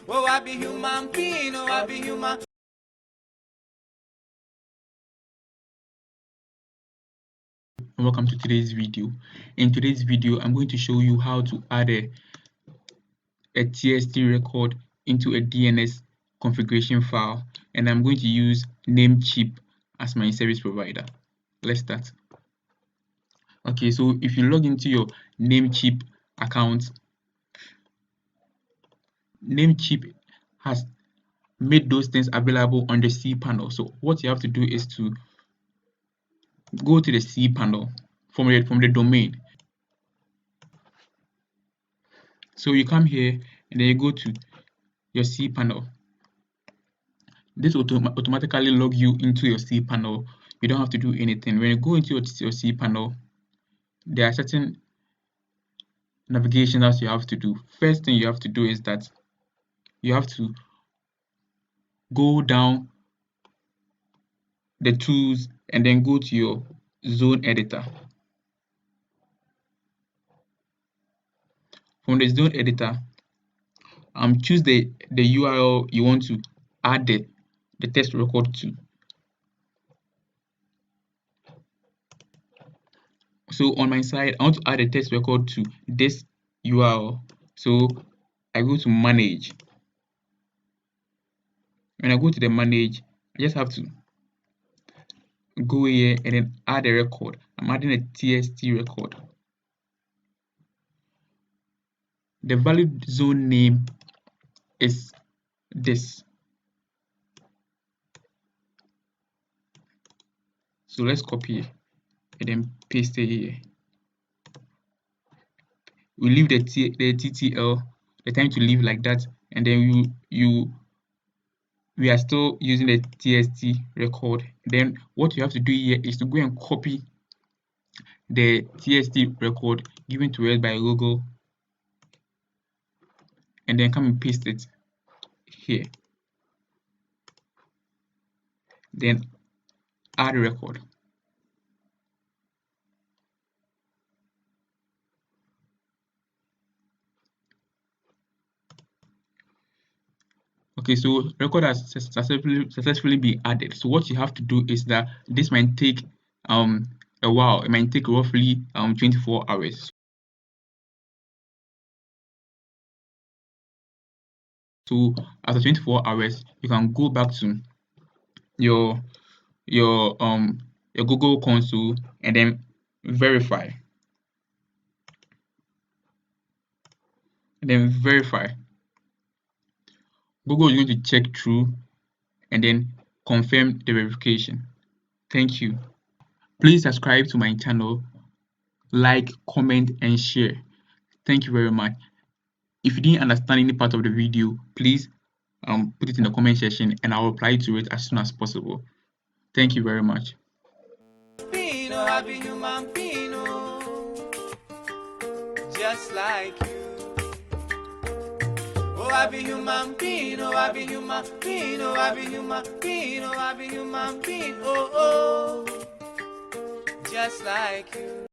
Oh, I be human being, oh, I be human. Welcome to today's video. In today's video, I'm going to show you how to add a TXT record into a DNS configuration file, and I'm going to use Namecheap as my service provider. Let's start. Okay, so if you log into your Namecheap account, Namecheap has made those things available on the cPanel. So what you have to do is to go to the cPanel from the domain. So you come here and then you go to your cPanel. This will automatically log you into your cPanel. You don't have to do anything. When you go into your cPanel, there are certain navigation that you have to do. First thing you have to do is that you have to go down the tools and then go to your zone editor. From the zone editor, choose the URL you want to add the test record to. So on my side, I want to add a test record to this URL. So I go to manage. When I go to the manage, I just have to go here and then add a record. I'm adding a TXT record. The valid zone name is this. So let's copy it and then paste it here. We leave the TTL, the time to leave like that, and then we are still using the TXT record. Then what you have to do here is to go and copy the TXT record given to us by Google, and then come and paste it here. Then add record. Okay, so record has successfully been added. So what you have to do is that this might take a while. It might take roughly 24 hours. So after 24 hours, you can go back to your Google console and then verify. Google is going to check through and then confirm the verification. Thank you. Please subscribe to my channel, like, comment, and share. Thank you very much. If you didn't understand any part of the video, please put it in the comment section and I'll reply to it as soon as possible. Thank you very much. Just like you. Oh, I be human being, oh, I be human being, oh, I be human being, oh, I be human being, oh, oh, just like you.